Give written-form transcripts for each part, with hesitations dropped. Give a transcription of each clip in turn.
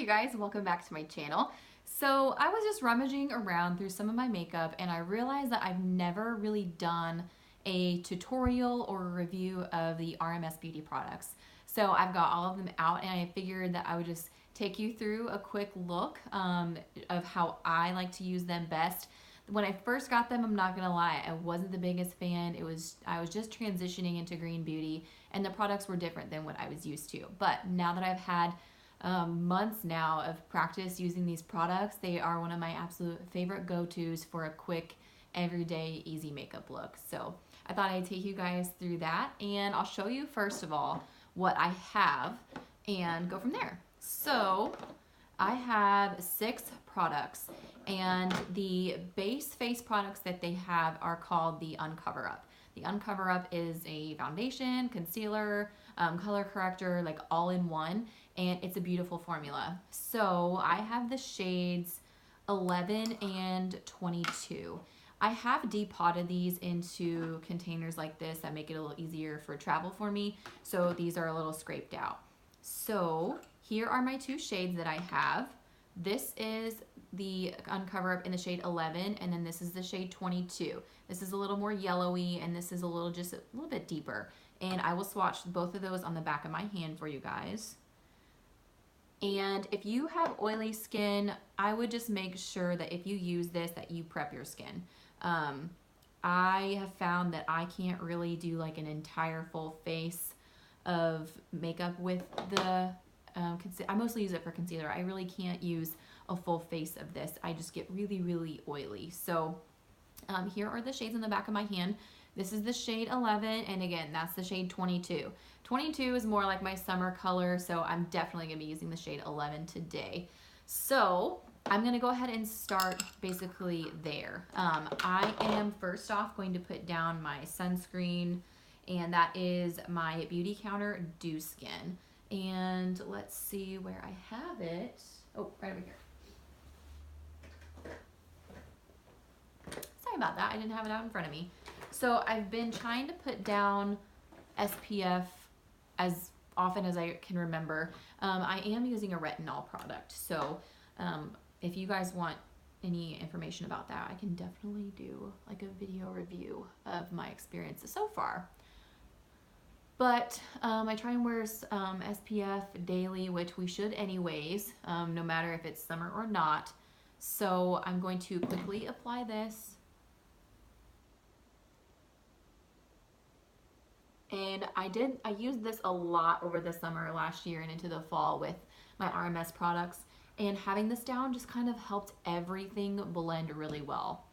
you guys, welcome back to my channel. So I was just rummaging around through some of my makeup and I realized that I've never really done a tutorial or a review of the RMS beauty products. So I've got all of them out and I figured that I would just take you through a quick look of how I like to use them best. When I first got them, I'm not gonna lie, I wasn't the biggest fan. I was just transitioning into green beauty and the products were different than what I was used to. But now that I've had months now of practice using these products, they are one of my absolute favorite go-tos for a quick, everyday, easy makeup look. So I thought I'd take you guys through that and I'll show you first of all what I have and go from there. So I have 6 products and the base face products that they have are called the Uncover Up. The Uncover Up is a foundation, concealer, color corrector, like all in one, and it's a beautiful formula. So I have the shades 11 and 22. I have depotted these into containers like this that make it a little easier for travel for me, so these are a little scraped out. So here are my 2 shades that I have. This is the Uncover Up in the shade 11, and then this is the shade 22. This is a little more yellowy, and this is just a little bit deeper. And I will swatch both of those on the back of my hand for you guys. And if you have oily skin, I would just make sure that if you use this, that you prep your skin. I have found that I can't really do like an entire full face of makeup with the I mostly use it for concealer. I really can't use a full face of this. I just get really, really oily. So here are the shades on the back of my hand. This is the shade 11, and again, that's the shade 22. 22 is more like my summer color, so I'm definitely gonna be using the shade 11 today. So I'm gonna go ahead and start basically there. I am first off going to put down my sunscreen, and that is my Beauty Counter Dew Skin. And let's see where I have it. Oh, right over here. Sorry about that, I didn't have it out in front of me. So I've been trying to put down SPF as often as I can remember. I am using a retinol product, so if you guys want any information about that, I can definitely do like a video review of my experiences so far. But I try and wear SPF daily, which we should anyways, no matter if it's summer or not. So I'm going to quickly apply this. And I used this a lot over the summer last year and into the fall with my RMS products. And having this down just kind of helped everything blend really well.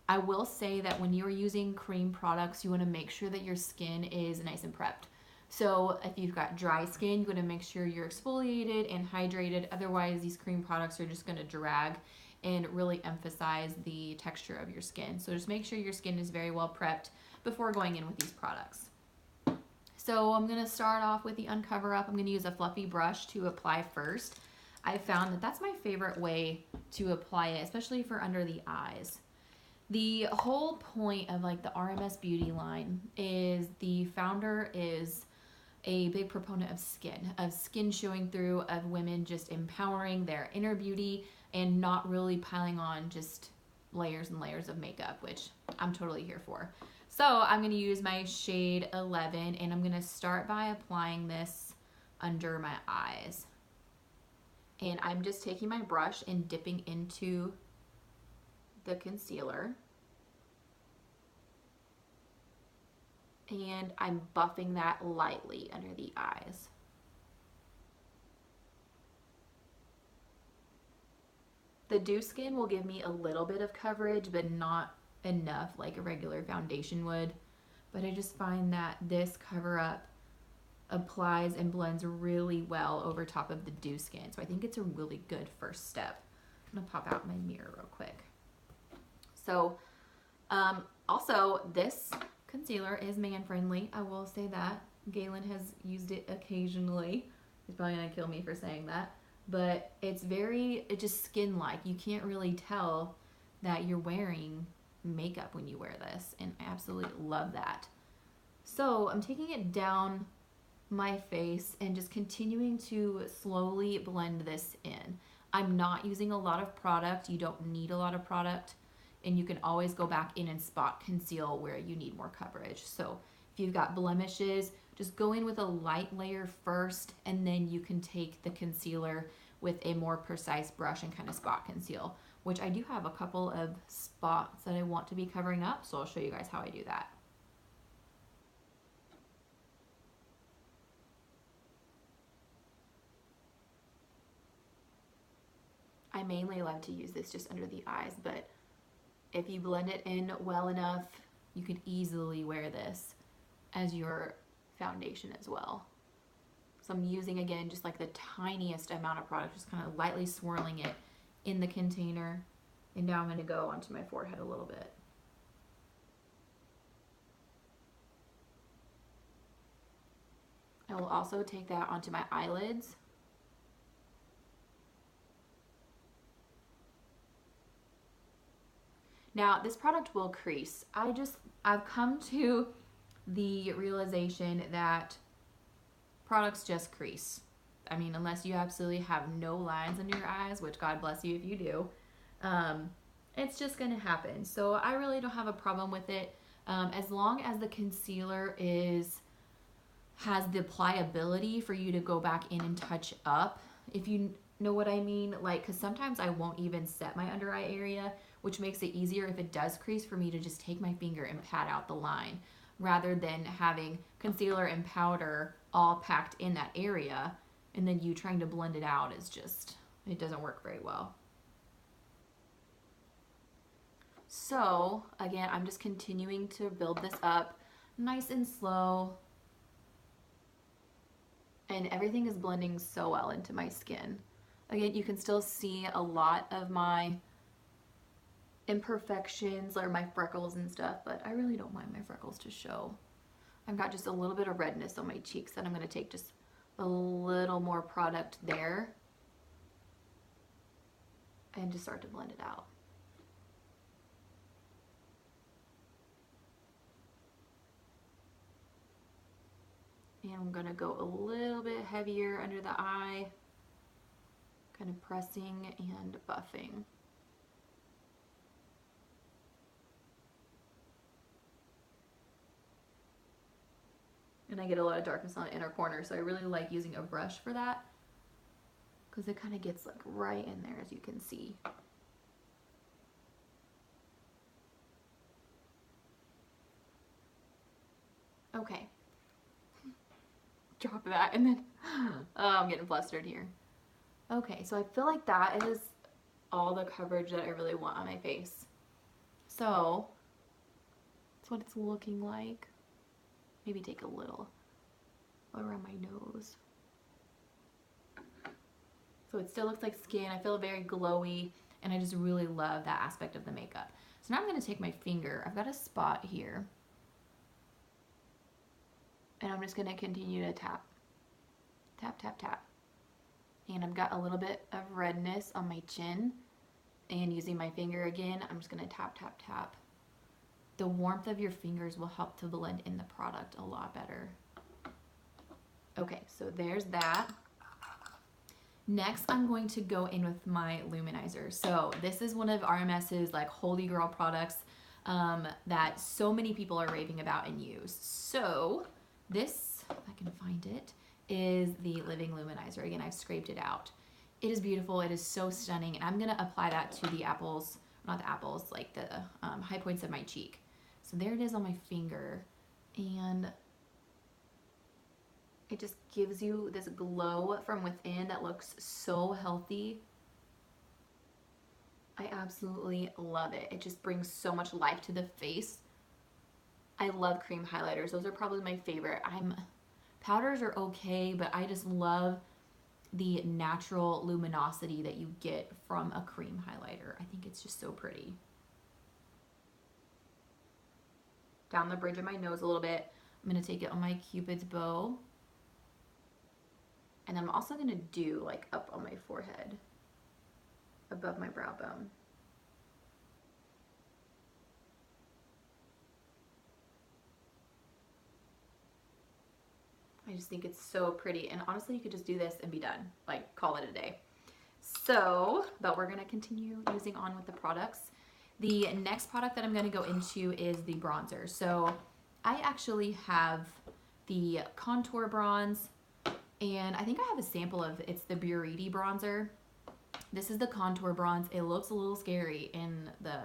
I will say that when you're using cream products, you want to make sure that your skin is nice and prepped. So if you've got dry skin, you want to make sure you're exfoliated and hydrated. Otherwise, these cream products are just going to drag and really emphasize the texture of your skin. So just make sure your skin is very well prepped before going in with these products. So I'm going to start off with the Uncover Up. I'm going to use a fluffy brush to apply first. I found that that's my favorite way to apply it, especially for under the eyes. The whole point of like the RMS beauty line is the founder is a big proponent of skin showing through, of women just empowering their inner beauty and not really piling on just layers and layers of makeup, which I'm totally here for. So I'm going to use my shade 11 and I'm going to start by applying this under my eyes. And I'm just taking my brush and dipping into the concealer. And I'm buffing that lightly under the eyes. The Dew Skin will give me a little bit of coverage, but not enough like a regular foundation would. But I just find that this Cover Up applies and blends really well over top of the Dew Skin. So I think it's a really good first step. I'm gonna pop out my mirror real quick. So also this concealer is man friendly. I will say that. Galen has used it occasionally. He's probably gonna kill me for saying that. But it's just skin-like. You can't really tell that you're wearing makeup when you wear this, and I absolutely love that. So I'm taking it down my face and just continuing to slowly blend this in. I'm not using a lot of product. You don't need a lot of product, and you can always go back in and spot conceal where you need more coverage. So if you've got blemishes, just go in with a light layer first, and then you can take the concealer with a more precise brush and kind of spot conceal, which I do have a couple of spots that I want to be covering up, so I'll show you guys how I do that. I mainly love to use this just under the eyes, but if you blend it in well enough, you can easily wear this as your foundation as well. So I'm using, again, just like the tiniest amount of product, just kind of lightly swirling it in the container. And now I'm going to go onto my forehead a little bit. I will also take that onto my eyelids. Now, this product will crease. I've come to the realization that products just crease. I mean, unless you absolutely have no lines under your eyes, which God bless you if you do, it's just gonna happen. So I really don't have a problem with it. As long as the concealer has the pliability for you to go back in and touch up, if you know what I mean, like, because sometimes I won't even set my under eye area, which makes it easier if it does crease for me to just take my finger and pat out the line rather than having concealer and powder all packed in that area and then you trying to blend it out is just, it doesn't work very well. So again, I'm just continuing to build this up nice and slow, and everything is blending so well into my skin. Again, you can still see a lot of my imperfections or my freckles and stuff, but I really don't mind my freckles to show. I've got just a little bit of redness on my cheeks that I'm going to take just a little more product there and just start to blend it out. And I'm going to go a little bit heavier under the eye, kind of pressing and buffing. And I get a lot of darkness on the inner corner, so I really like using a brush for that because it kind of gets like right in there, as you can see. Okay. Drop that and then, oh, I'm getting flustered here. Okay, so I feel like that is all the coverage that I really want on my face. So that's what it's looking like. Maybe take a little around my nose. So it still looks like skin. I feel very glowy, and I just really love that aspect of the makeup. So now I'm going to take my finger. I've got a spot here, and I'm just going to continue to tap, tap, tap, tap. And I've got a little bit of redness on my chin, and using my finger again, I'm just going to tap, tap, tap. The warmth of your fingers will help to blend in the product a lot better. Okay, so there's that. Next, I'm going to go in with my illuminizer. So this is one of RMS's like holy grail products that so many people are raving about and use. So this, if I can find it, is the Living Luminizer. Again, I've scraped it out. It is beautiful. It is so stunning. And I'm going to apply that to the apples, not the apples, like the high points of my cheek. So there it is on my finger. And it just gives you this glow from within that looks so healthy. I absolutely love it. It just brings so much life to the face. I love cream highlighters. Those are probably my favorite. Powders are okay, but I just love the natural luminosity that you get from a cream highlighter. I think it's just so pretty. Down the bridge of my nose a little bit. I'm going to take it on my Cupid's bow. And I'm also going to do like up on my forehead, above my brow bone. I just think it's so pretty. And honestly, you could just do this and be done. Like, call it a day. So, but we're going to continue using on with the products. The next product that I'm going to go into is the bronzer. So, I actually have the contour bronze, and I think I have a sample of, it's the Buriti bronzer. This is the contour bronze. It looks a little scary in the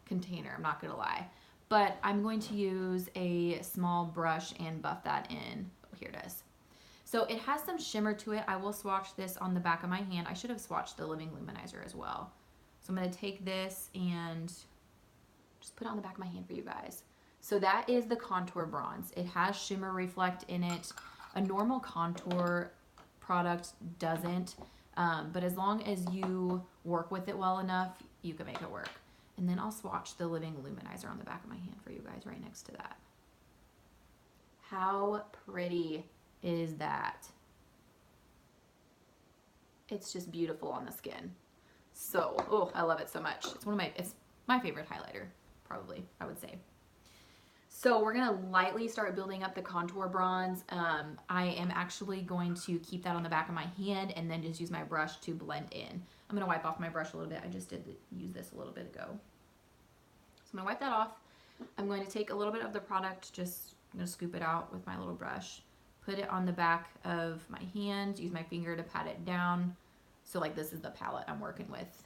container, I'm not going to lie. But I'm going to use a small brush and buff that in. Oh, here it is. So it has some shimmer to it. I will swatch this on the back of my hand. I should have swatched the Living Luminizer as well. So I'm going to take this and just put it on the back of my hand for you guys. So that is the contour bronze. It has shimmer reflect in it. A normal contour product doesn't, but as long as you work with it well enough, you can make it work. And then I'll swatch the Living Luminizer on the back of my hand for you guys right next to that. How pretty is that? It's just beautiful on the skin. So, oh, I love it so much. It's my favorite highlighter, probably, I would say. So we're gonna lightly start building up the contour bronze. I am actually going to keep that on the back of my hand and then just use my brush to blend in. I'm gonna wipe off my brush a little bit. I just did use this a little bit ago. So I'm gonna wipe that off. I'm going to take a little bit of the product, I'm gonna scoop it out with my little brush, put it on the back of my hand, use my finger to pat it down. So like this is the palette I'm working with.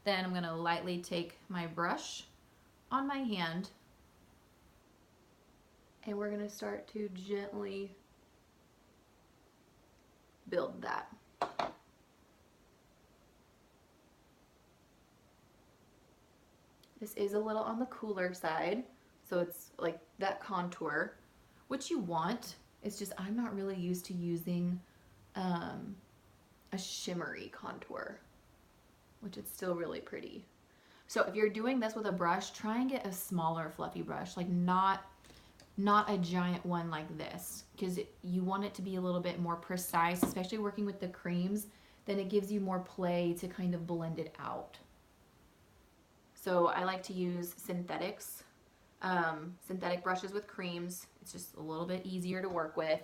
Then I'm gonna lightly take my brush on my hand, and we're gonna start to gently build that. This is a little on the cooler side, so it's like that contour, which you want. It's just I'm not really used to using a shimmery contour, which is still really pretty. So if you're doing this with a brush, try and get a smaller fluffy brush, like not a giant one like this, because you want it to be a little bit more precise, especially working with the creams. Then it gives you more play to kind of blend it out. So I like to use synthetics, synthetic brushes with creams. It's just a little bit easier to work with.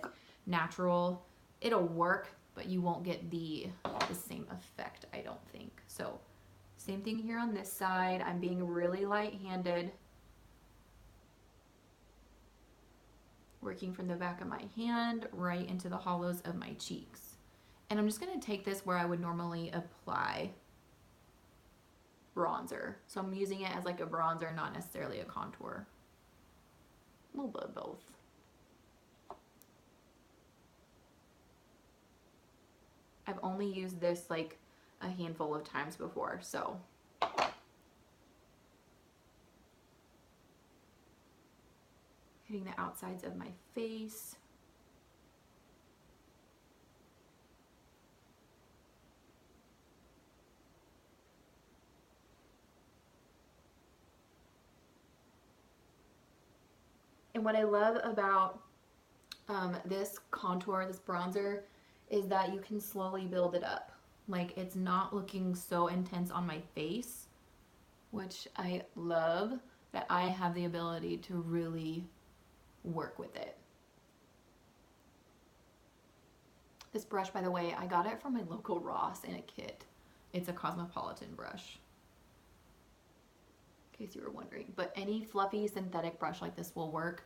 Natural, it'll work, but you won't get the same effect, I don't think. So same thing here on this side. I'm being really light-handed, working from the back of my hand right into the hollows of my cheeks. And I'm just gonna take this where I would normally apply bronzer. So I'm using it as like a bronzer, not necessarily a contour. A little bit of both. I've only used this like a handful of times before, so. Hitting the outsides of my face. And what I love about this contour, this bronzer, is that you can slowly build it up. Like, it's not looking so intense on my face, which I love, that I have the ability to really work with it. This brush, by the way, I got it from my local Ross in a kit. It's a Cosmopolitan brush, in case you were wondering. But any fluffy synthetic brush like this will work.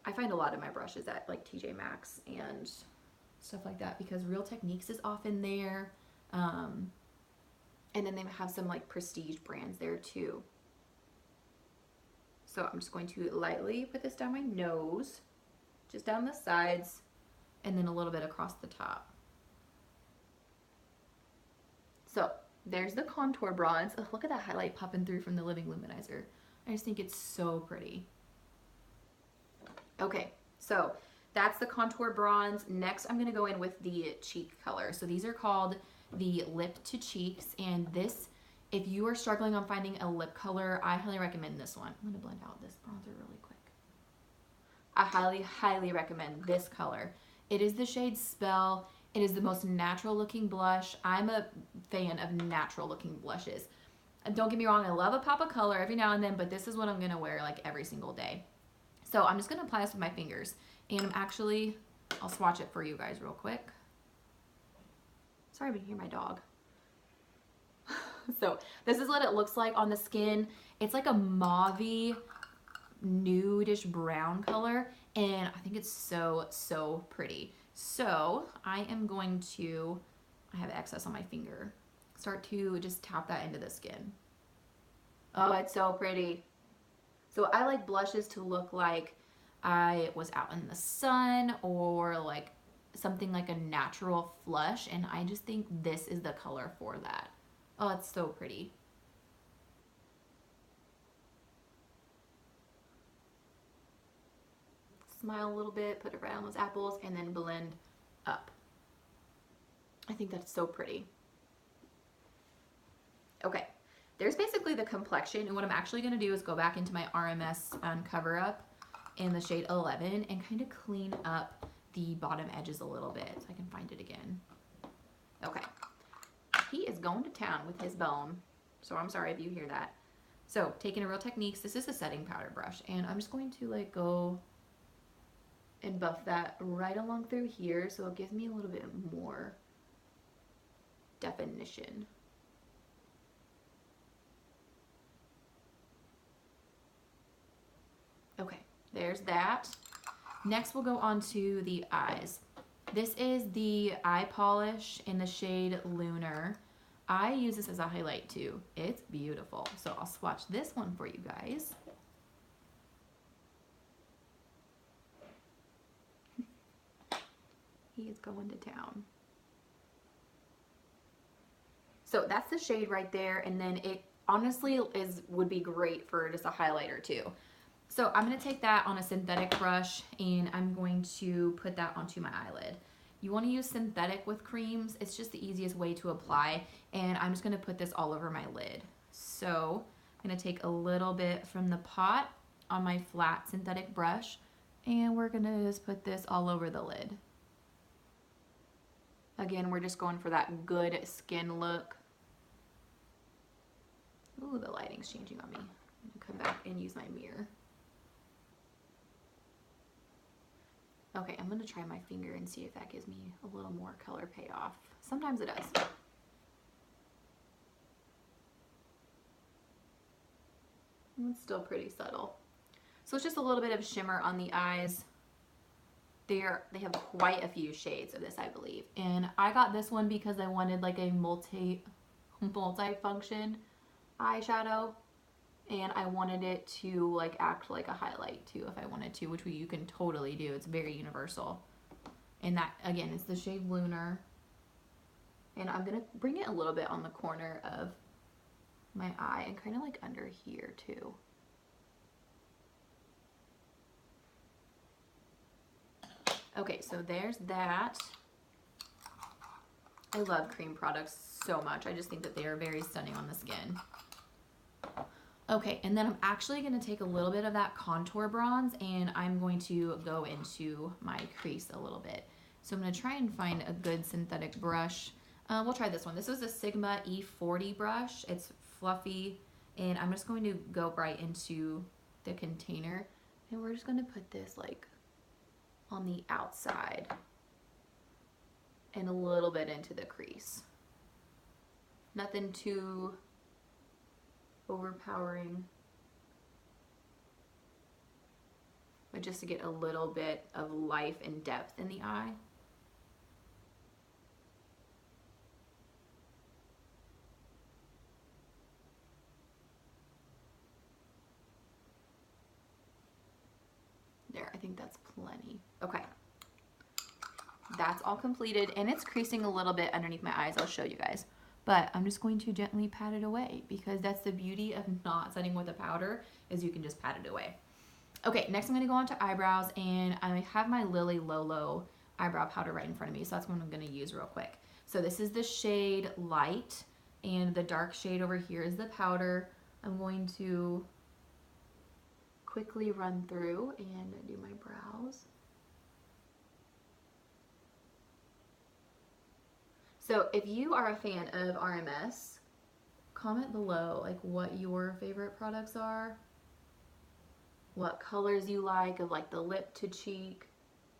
I find a lot of my brushes at like TJ Maxx and stuff like that, because Real Techniques is often there. And then they have some like prestige brands there too. So I'm just going to lightly put this down my nose, just down the sides, and then a little bit across the top. So there's the contour bronze. Oh, look at that highlight popping through from the Living Luminizer. I just think it's so pretty. Okay, so that's the contour bronze. Next, I'm gonna go in with the cheek color. So these are called the Lip to Cheeks, and this, if you are struggling on finding a lip color, I highly recommend this one. I'm gonna blend out this bronzer really quick. I highly, highly recommend this color. It is the shade Spell. It is the most natural looking blush. I'm a fan of natural looking blushes. And don't get me wrong, I love a pop of color every now and then, but this is what I'm gonna wear like every single day. So I'm just gonna apply this with my fingers. And I'll swatch it for you guys real quick. Sorry if you hear my dog. So this is what it looks like on the skin. It's like a mauve-y, nude-ish brown color, and I think it's so pretty. So I am going to, I have excess on my finger, start to just tap that into the skin. Oh, it's so pretty. So I like blushes to look like I was out in the sun, or like something like a natural flush, and I just think this is the color for that. Oh, it's so pretty. Smile a little bit, put it right on those apples, and then blend up. I think that's so pretty. Okay, there's basically the complexion, and what I'm actually going to do is go back into my RMS cover up in the shade 11 and kind of clean up the bottom edges a little bit so I can find it again. Okay, he is going to town with his bone, so I'm sorry if you hear that. So taking a Real Techniques, this is a setting powder brush, and I'm just going to like go and buff that right along through here so it gives me a little bit more definition. Okay, there's that. Next we'll go on to the eyes. This is the eye polish in the shade Lunar. I use this as a highlight too. It's beautiful. So I'll swatch this one for you guys. He is going to town. So that's the shade right there, and then it honestly would be great for just a highlighter too. So I'm going to take that on a synthetic brush, and I'm going to put that onto my eyelid. You want to use synthetic with creams. It's just the easiest way to apply, and I'm just going to put this all over my lid. So I'm going to take a little bit from the pot on my flat synthetic brush, and we're going to just put this all over the lid. Again, we're just going for that good skin look. Ooh, the lighting's changing on me. I'm going to come back and use my mirror. Okay, I'm going to try my finger and see if that gives me a little more color payoff. Sometimes it does. And it's still pretty subtle. So it's just a little bit of shimmer on the eyes. They have quite a few shades of this, I believe. And I got this one because I wanted like a multi-function eyeshadow. And I wanted it to like act like a highlight too if I wanted to, which you can totally do. It's very universal. And that, again, is the shade Lunar. And I'm going to bring it a little bit on the corner of my eye and kind of like under here too. Okay, so there's that. I love cream products so much. I just think that they are very stunning on the skin. Okay, and then I'm actually going to take a little bit of that contour bronze, and I'm going to go into my crease a little bit. So I'm going to try and find a good synthetic brush. We'll try this one. This is a Sigma E40 brush. It's fluffy, and I'm just going to go right into the container, and we're just going to put this like on the outside and a little bit into the crease. Nothing too overpowering, but just to get a little bit of life and depth in the eye. There, I think that's plenty. Okay, that's all completed, and it's creasing a little bit underneath my eyes. I'll show you guys. But I'm just going to gently pat it away, because that's the beauty of not setting with a powder, is you can just pat it away. Okay, next I'm going to go on to eyebrows, and I have my Lily Lolo eyebrow powder right in front of me, so that's what I'm going to use real quick. So this is the shade Light, and the dark shade over here is the powder. I'm going to quickly run through and do my brows. So if you are a fan of RMS, comment below like what your favorite products are, what colors you like of like the lip to cheek.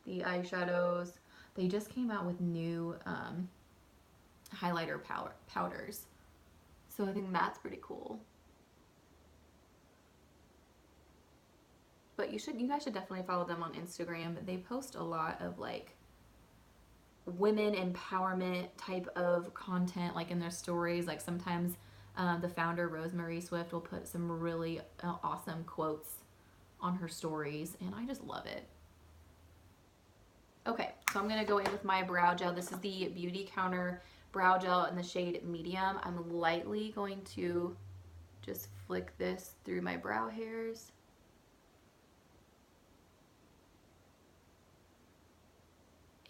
the eyeshadows. They just came out with new highlighter powders. So I think that's pretty cool. But you guys should definitely follow them on Instagram. They post a lot of like women empowerment type of content, like in their stories. Like sometimes the founder, Rosemary Swift, will put some really awesome quotes on her stories, and I just love it. Okay, so I'm gonna go in with my brow gel. This is the Beauty Counter brow gel in the shade medium. I'm lightly going to just flick this through my brow hairs.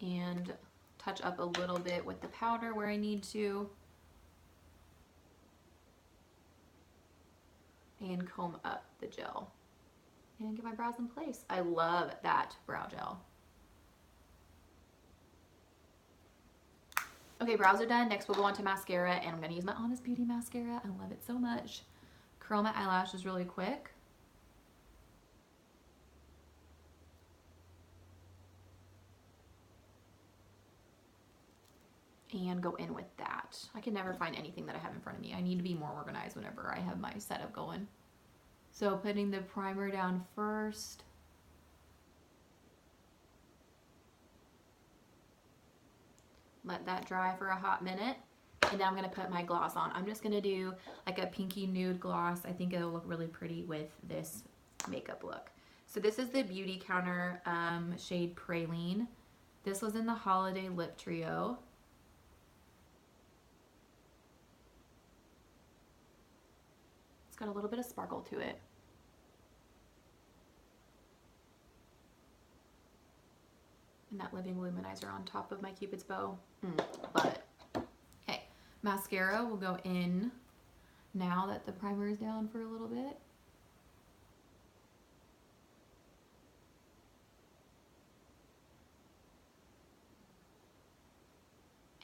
And touch up a little bit with the powder where I need to. And comb up the gel. And get my brows in place. I love that brow gel. Okay, brows are done. Next we'll go on to mascara, and I'm gonna use my Honest Beauty mascara. I love it so much. Curl my eyelashes really quick. And go in with that. I can never find anything that I have in front of me. I need to be more organized whenever I have my setup going. So putting the primer down first. Let that dry for a hot minute. And now I'm gonna put my gloss on. I'm just gonna do like a pinky nude gloss. I think it'll look really pretty with this makeup look. So this is the Beauty Counter shade Praline. This was in the Holiday Lip Trio. It's got a little bit of sparkle to it. And that Living Illuminizer on top of my Cupid's bow. Love it. Okay, mascara will go in now that the primer is down for a little bit.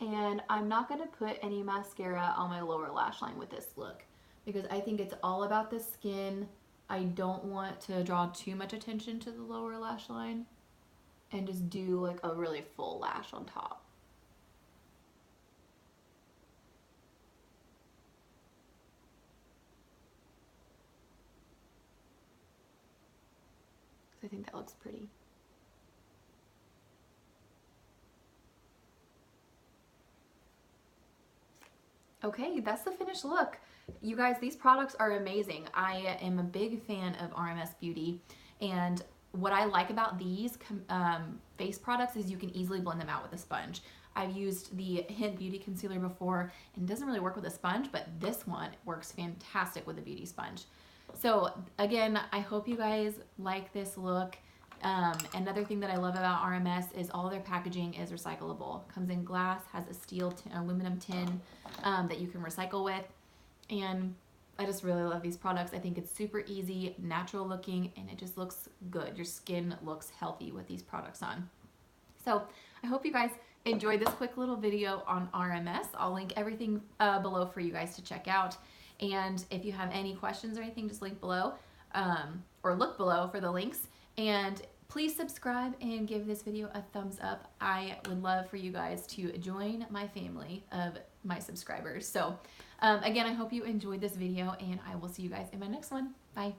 And I'm not going to put any mascara on my lower lash line with this look, because I think it's all about the skin. I don't want to draw too much attention to the lower lash line, and just do like a really full lash on top. So I think that looks pretty. Okay, that's the finished look. You guys, these products are amazing. I am a big fan of RMS Beauty, and what I like about these face products is you can easily blend them out with a sponge. I've used the Hint Beauty Concealer before, and it doesn't really work with a sponge, but this one works fantastic with a beauty sponge. So again, I hope you guys like this look. Another thing that I love about RMS is all their packaging is recyclable. Comes in glass, has a steel aluminum tin that you can recycle with, and I just really love these products. I think it's super easy, natural looking, and it just looks good. Your skin looks healthy with these products on. So I hope you guys enjoyed this quick little video on RMS. I'll link everything below for you guys to check out. And if you have any questions or anything, just link below or look below for the links. And please subscribe and give this video a thumbs up. I would love for you guys to join my family of my subscribers. So again, I hope you enjoyed this video, and I will see you guys in my next one. Bye.